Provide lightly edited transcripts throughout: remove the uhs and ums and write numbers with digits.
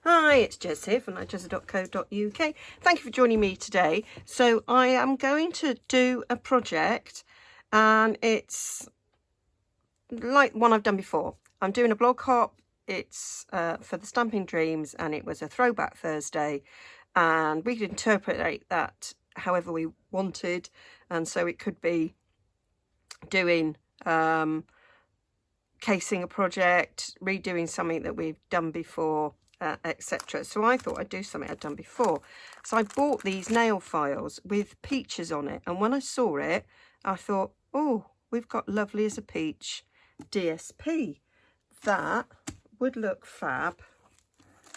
Hi, it's Jez here from Nigezza.co.uk. Thank you for joining me today. So I am going to do a project and it's like one I've done before. I'm doing a blog hop. It's for the Stamping Dreams and it was a throwback Thursday and we could interpret that however we wanted, and so it could be doing casing a project, redoing something that we've done before, etc. So I thought I'd do something I'd done before. So I bought these nail files with peaches on it, and when I saw it I thought, oh, we've got Lovely as a Peach DSP. That would look fab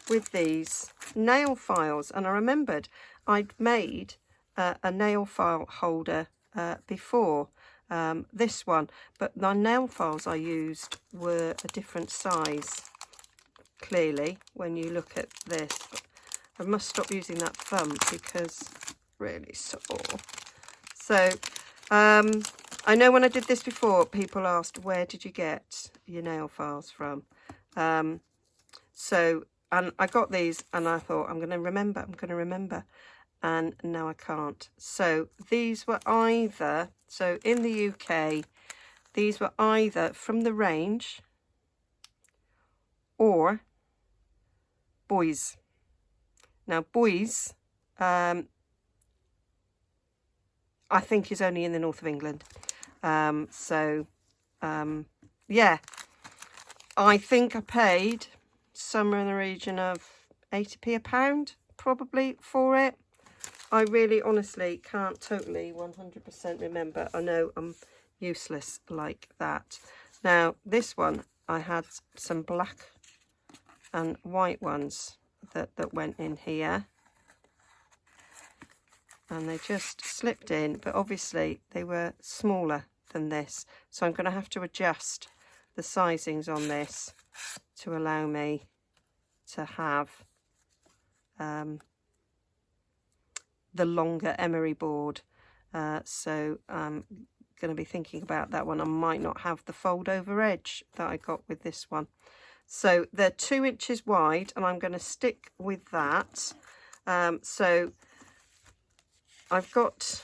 with these nail files. And I remembered I'd made a nail file holder before, this one, but the nail files I used were a different size, clearly, when you look at this. I must stop using that thumb because really sore. So I know when I did this before, people asked, where did you get your nail files from? And I got these and I thought, I'm going to remember, and now I can't. So these were either, so in the UK, these were either from the range or Boys. Now Boys, I think is only in the north of England. Yeah, I think I paid somewhere in the region of 80p a pound probably for it. I really honestly can't totally 100% remember. I know I'm useless like that. Now this one, I had some black and white ones that went in here, and they just slipped in, but obviously they were smaller than this, so I'm going to have to adjust the sizings on this to allow me to have the longer Emery board. So I'm going to be thinking about that one. I might not have the fold over edge that I got with this one. So they're 2 inches wide and I'm going to stick with that. So I've got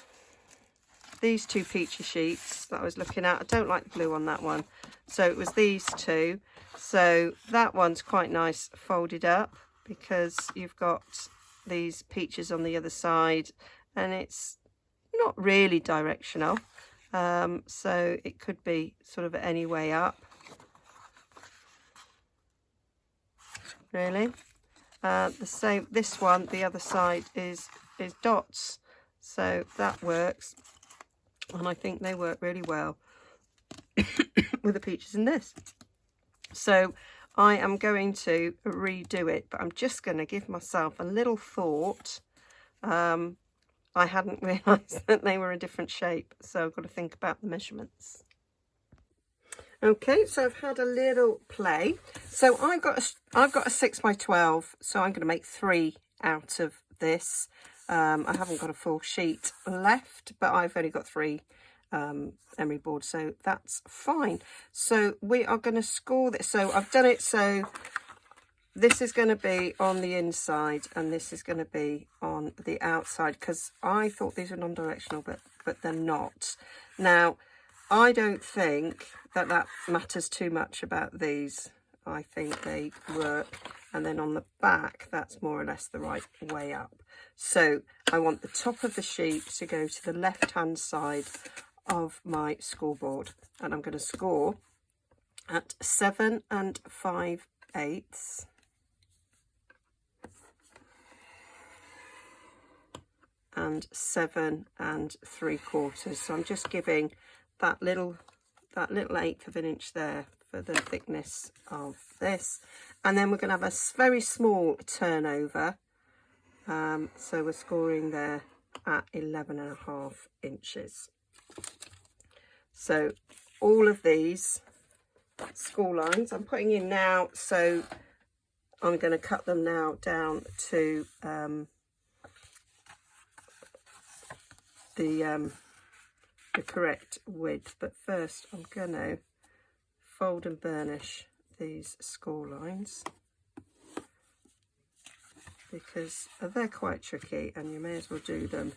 these 2 peachy sheets that I was looking at. I don't like the blue on that one, so it was these 2. So that one's quite nice folded up because you've got these peaches on the other side and it's not really directional, so it could be sort of any way up, really. The same, this one, the other side is dots, so that works, and I think they work really well with the peaches in this. So I am going to redo it, but I'm just going to give myself a little thought. I hadn't realised that they were a different shape, so I've got to think about the measurements. Okay, so I've had a little play. So I've got a 6 by 12, so I'm going to make 3 out of this. I haven't got a full sheet left, but I've only got 3 emery board, so that's fine. So we are going to score this. So I've done it so this is going to be on the inside and this is going to be on the outside, because I thought these were non-directional, but they're not. Now I don't think that matters too much about these. I think they work, and then on the back that's more or less the right way up. So I want the top of the sheet to go to the left hand side of my scoreboard, and I'm going to score at 7 5/8 and 7 3/4. So I'm just giving that little 1/8 of an inch there for the thickness of this, and then we're going to have a very small turnover. So we're scoring there at 11.5 inches. So all of these score lines I'm putting in now, so I'm going to cut them now down to the correct width. But first I'm going to fold and burnish these score lines. because they're quite tricky and you may as well do them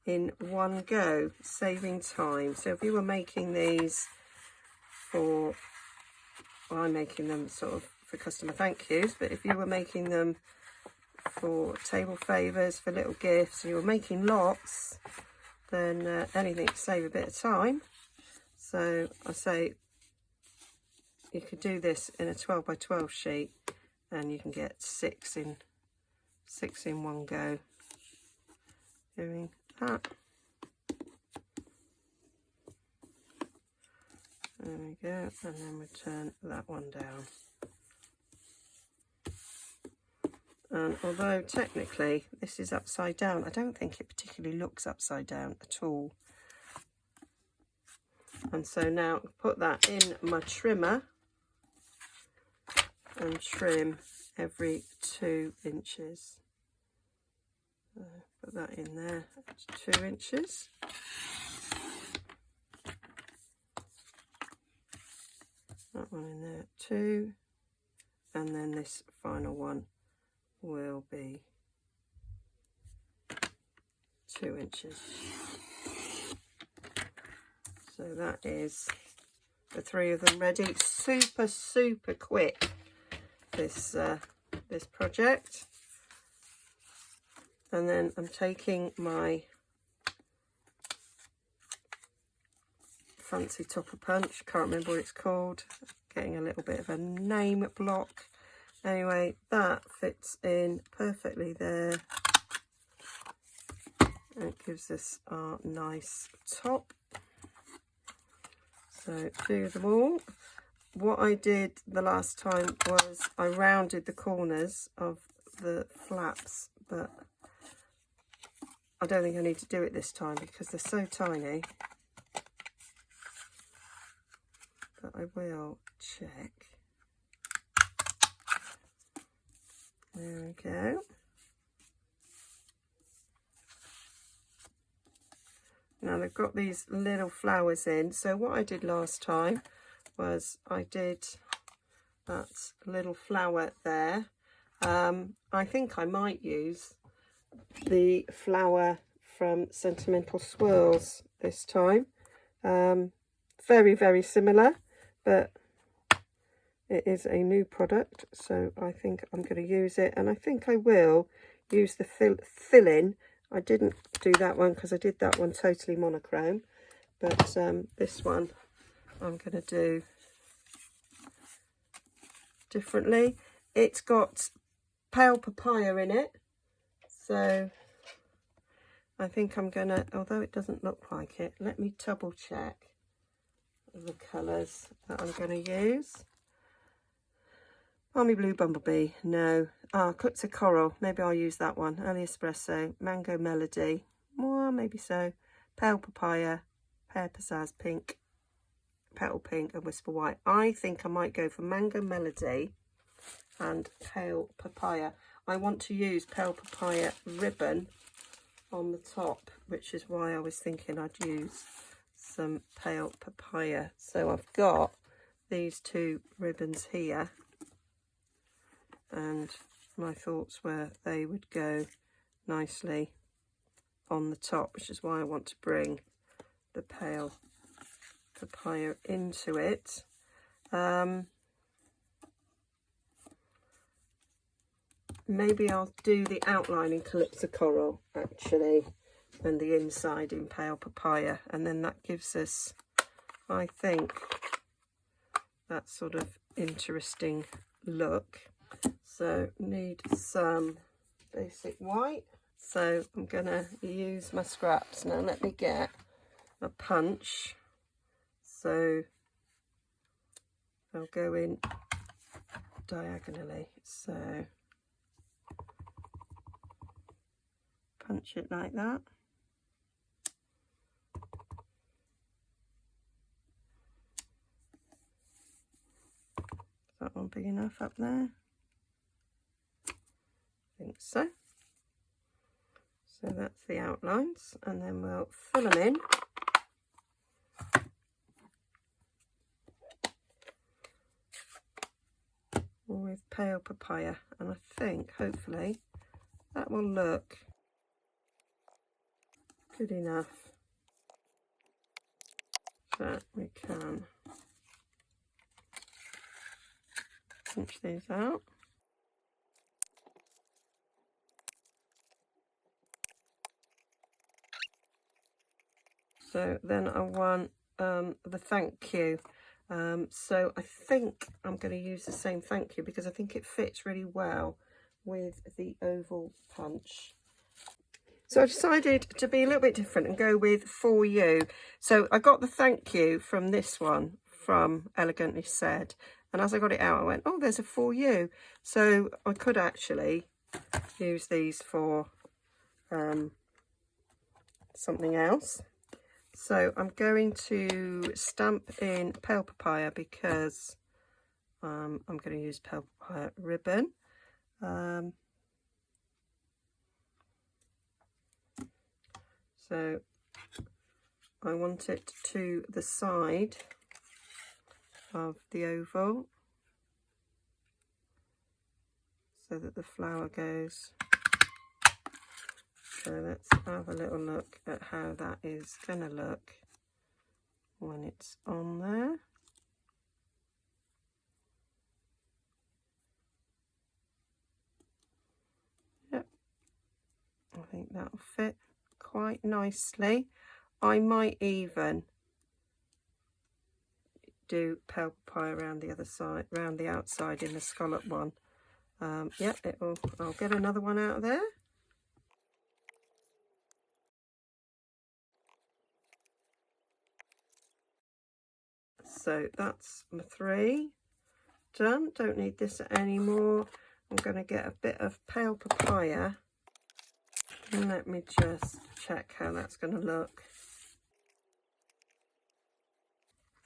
in one go, saving time. So if you were making these for, well, I'm making them sort of for customer thank yous, but if you were making them for table favours, for little gifts, and you were making lots, then anything to save a bit of time. So I say you could do this in a 12 by 12 sheet and you can get six in one go doing that. There we go, and then we turn that one down. And although technically this is upside down, I don't think it particularly looks upside down at all. And so now put that in my trimmer and trim every 2 inches. Put that in there, 2 inches. That one in there, 2. And then this final one will be 2 inches. So that is the 3 of them ready. Super, super quick, this project. And then I'm taking my fancy topper punch, can't remember what it's called, getting a little bit of a name block. Anyway, that fits in perfectly there. And it gives us our nice top. So do them all. What I did the last time was I rounded the corners of the flaps, but I don't think I need to do it this time because they're so tiny. But I will check. There we go. Now they've got these little flowers in. So what I did last time was I did that little flower there. I think I might use the flower from Sentimental Swirls this time. Very, very similar, but it is a new product, so I think I'm going to use it, and I think I will use the fill-in. I didn't do that one because I did that one totally monochrome, but this one I'm going to do differently. It's got pale papaya in it, so I think I'm going to, although it doesn't look like it, let me double check the colours that I'm going to use. Army Blue Bumblebee, no. Eclipse Coral, maybe I'll use that one. Early Espresso, Mango Melody, well, maybe so. Pale Papaya, Pear Pizzazz Pink, Petal Pink and Whisper White. I think I might go for Mango Melody and Pale Papaya. I want to use Pale Papaya ribbon on the top, which is why I was thinking I'd use some Pale Papaya. So I've got these 2 ribbons here, and my thoughts were they would go nicely on the top, which is why I want to bring the Pale Papaya into it. Maybe I'll do the outline in Calypso Coral actually, and the inside in Pale Papaya, and then that gives us, I think, that sort of interesting look. So need some basic white. So I'm going to use my scraps. Now let me get a punch. So I'll go in diagonally. So punch it like that. Is that one big enough up there? I think so. So that's the outlines, and then we'll fill them in. With Pale Papaya, and I think hopefully that will look good enough that we can pinch these out. So then I want the thank you. So I think I'm going to use the same thank you because I think it fits really well with the oval punch. So I decided to be a little bit different and go with For You. So I got the thank you from this one, from Elegantly Said. And as I got it out, I went, oh, there's a For You. So I could actually use these for something else. So I'm going to stamp in Pale Papaya because I'm going to use Pale Papaya ribbon. So I want it to the side of the oval so that the flower goes. So let's have a little look at how that is going to look when it's on there. Yep, I think that'll fit quite nicely. I might even do Pale Papaya around the other side, around the outside in the scallop one. Yep, I'll get another one out of there. So that's my 3 done. Don't need this anymore. I'm going to get a bit of Pale Papaya and let me just check how that's going to look.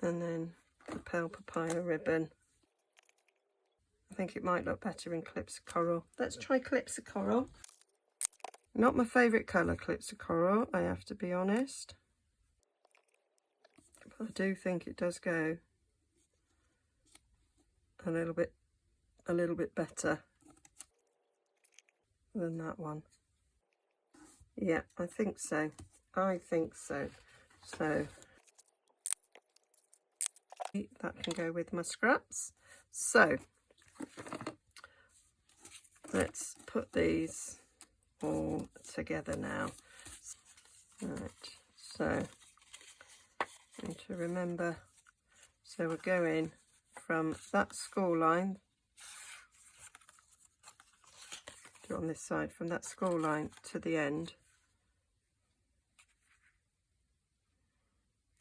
And then the Pale Papaya ribbon. I think it might look better in Clips of Coral. Let's try Clips of Coral. Not my favourite colour, Clips of Coral, I have to be honest. But I do think it does go a little bit better than that one. Yeah, I think so. I think so. So that can go with my scraps. So let's put these all together now. Right, so I need to remember, so we're going from that score line, do it on this side, from that score line to the end,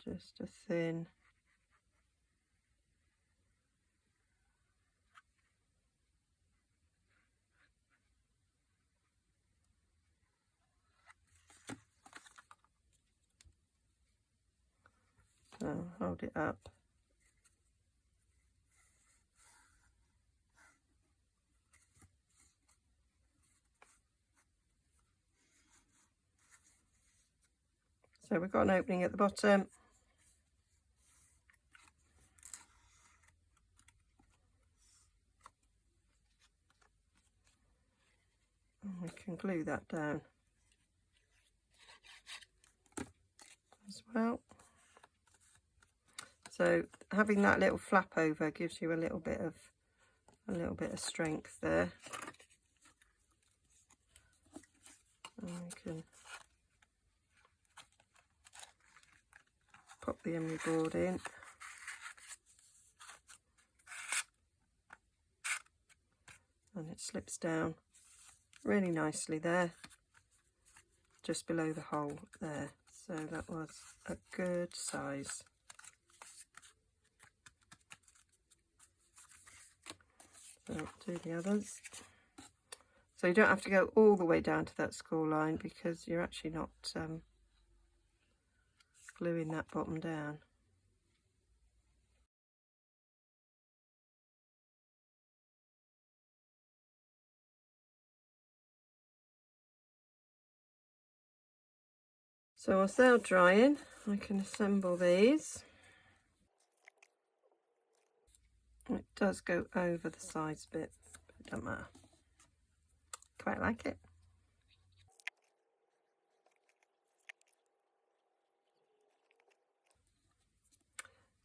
just a thin so hold it up. So we've got an opening at the bottom. And we can glue that down as well. So having that little flap over gives you a little bit of strength there. And we can pop the emery board in. And it slips down really nicely there, just below the hole there. So that was a good size. So do the others. So you don't have to go all the way down to that score line because you're actually not gluing that bottom down. So whilst they're drying, I can assemble these. It does go over the sides a bit, but it doesn't matter. Quite like it.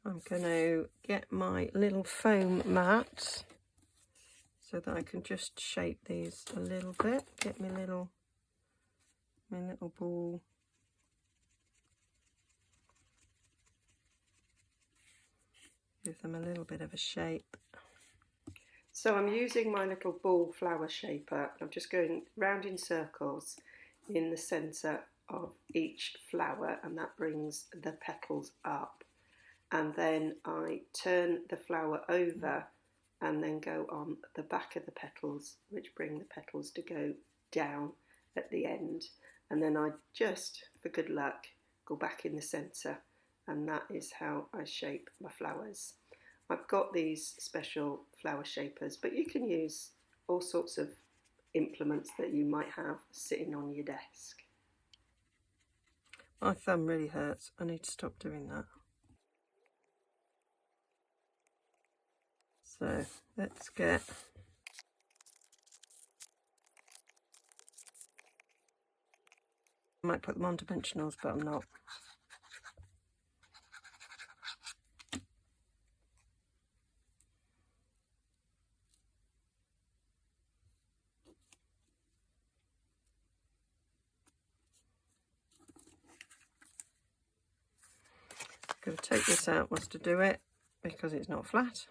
I'm going to get my little foam mat so that I can just shape these a little bit. Get my little ball. Give them a little bit of a shape. So I'm using my little ball flower shaper. I'm just going round in circles in the centre of each flower, and that brings the petals up. And then I turn the flower over and then go on the back of the petals, which bring the petals to go down at the end. And then I just, for good luck, go back in the centre, and that is how I shape my flowers. I've got these special flower shapers, but you can use all sorts of implements that you might have sitting on your desk. My thumb really hurts. I need to stop doing that. So let's get I might put them on dimensionals, but I'm not. I'm going to take this out once to do it because it's not flat.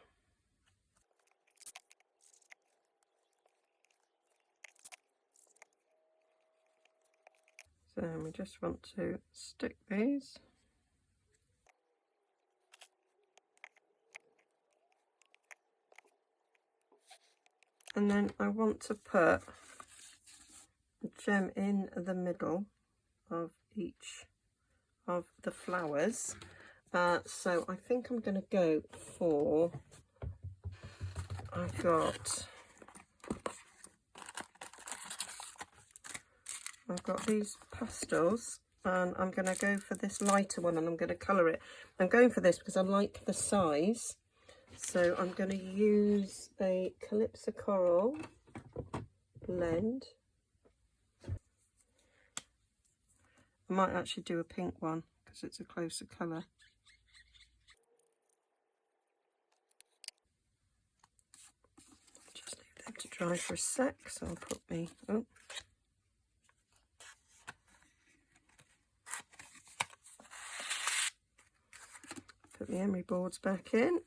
So we just want to stick these. And then I want to put a gem in the middle of each of the flowers. So I think I'm going to go for, I've got these pastels, and I'm going to go for this lighter one, and I'm going to colour it. I'm going for this because I like the size. So I'm going to use a Calypso Coral blend. I might actually do a pink one because it's a closer colour. Just leave them to dry for a sec, so I'll put me, put the emery boards back in.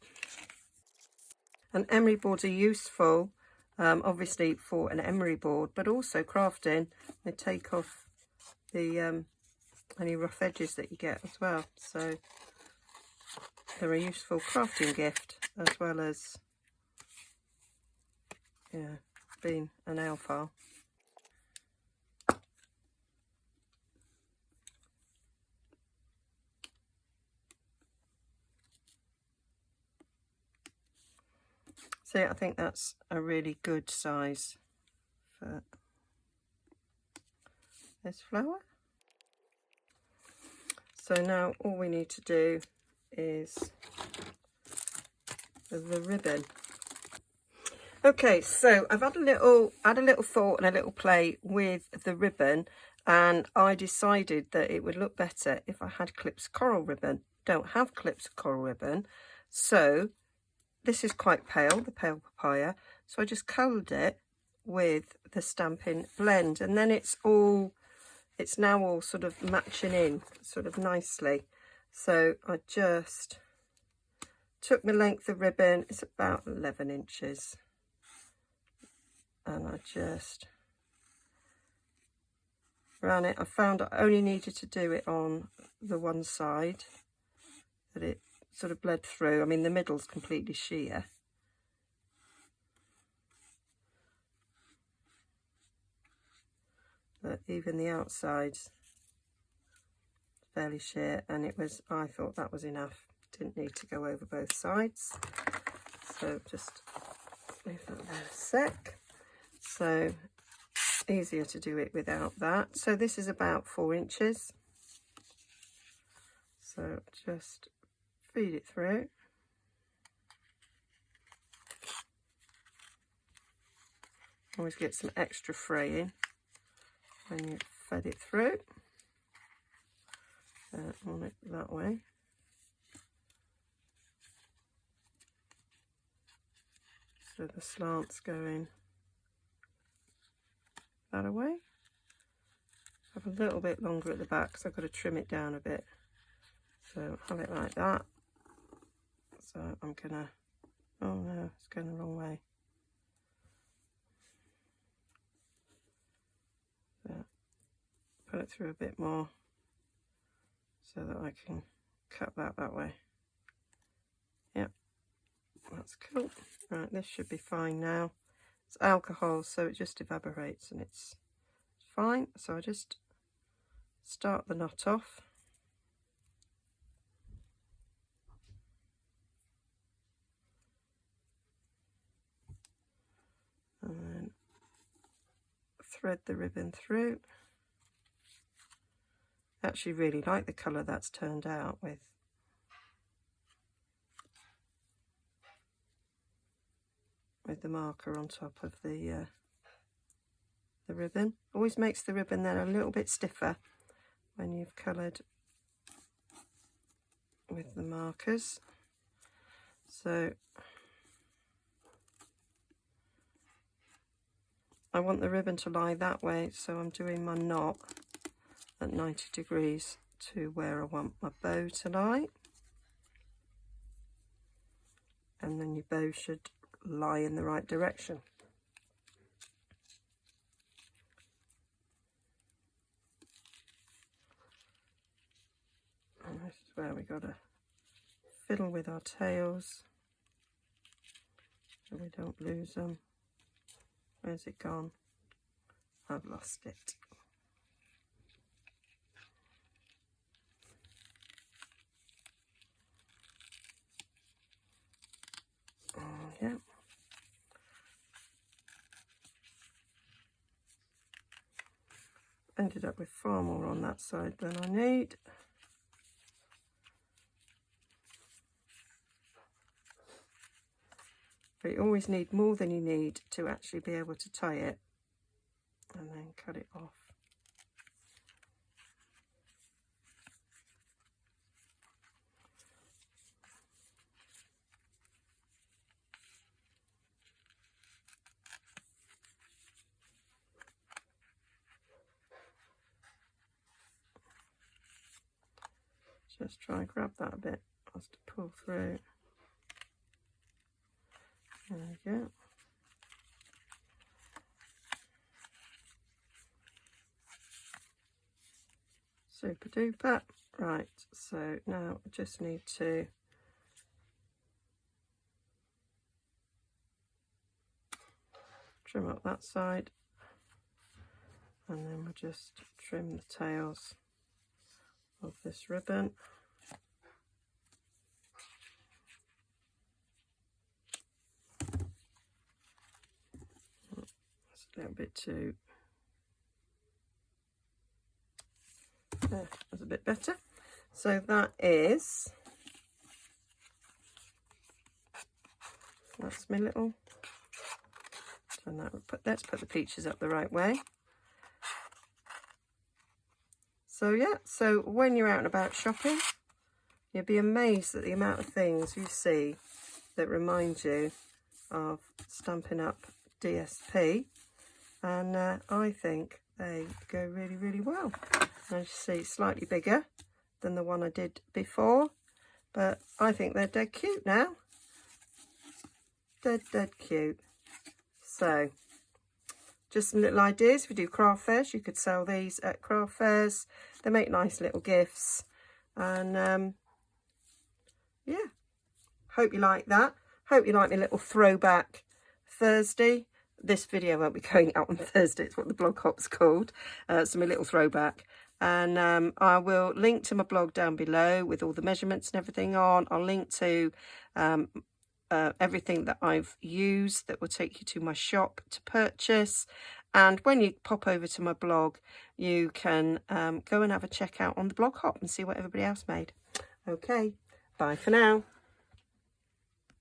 And emery boards are useful, obviously for an emery board, but also crafting. They take off the any rough edges that you get as well. So they're a useful crafting gift as well as being a nail file. So I think that's a really good size for this flower. So now all we need to do is the ribbon. Okay, so I've had a little thought and a little play with the ribbon, and I decided that it would look better if I had Calypso Coral ribbon. Don't have Calypso Coral ribbon, so this is quite pale, the pale papaya, so I just coloured it with the Stampin' Blend, and then it's now all sort of matching in sort of nicely. So I just took my length of ribbon, it's about 11 inches, and I just ran it. I found I only needed to do it on the one side, that it sort of bled through. I mean, the middle's completely sheer. But even the outside's fairly sheer, and I thought that was enough. Didn't need to go over both sides. So just leave that there a sec. So easier to do it without that. So this is about 4 inches. So just feed it through. Always get some extra fraying when you fed it through. On it that way. So the slants going that away. Have a little bit longer at the back because I've got to trim it down a bit. So have it like that. So I'm gonna, oh no, it's going the wrong way. So put it through a bit more so that I can cut that way. Yep, that's cool. Right, this should be fine now. It's alcohol, so it just evaporates and it's fine. So I just start the knot off. And then thread the ribbon through. I actually really like the colour that's turned out with. With the marker on top of the ribbon. Always makes the ribbon then a little bit stiffer when you've coloured with the markers. So I want the ribbon to lie that way, so I'm doing my knot at 90 degrees to where I want my bow to lie. And then your bow should lie in the right direction. And this is where we got to fiddle with our tails so we don't lose them. Where's it gone? I've lost it. Oh, yeah. Ended up with far more on that side than I need. But you always need more than you need to actually be able to tie it, and then cut it off. Just try and grab that a bit, just to pull through. There we go. Super duper. Right, so now I just need to trim up that side, and then we'll just trim the tails of this ribbon. That's a little bit too, there, that's a bit better. So that's my little, and that would let's put the peaches up the right way. So yeah, so when you're out and about shopping, you'll be amazed at the amount of things you see that remind you of Stampin' Up! DSP, and I think they go really, really well. As you see, slightly bigger than the one I did before, but I think they're dead cute now. Dead cute. So just some little ideas. If you do craft fairs, you could sell these at craft fairs. They make nice little gifts, and yeah, hope you like that. Hope you like my little throwback Thursday. This video won't be going out on Thursday, it's what the blog hop's called. So my little throwback. And I will link to my blog down below with all the measurements and everything on. I'll link to everything that I've used that will take you to my shop to purchase. And when you pop over to my blog, you can go and have a check out on the blog hop and see what everybody else made. Okay, bye for now.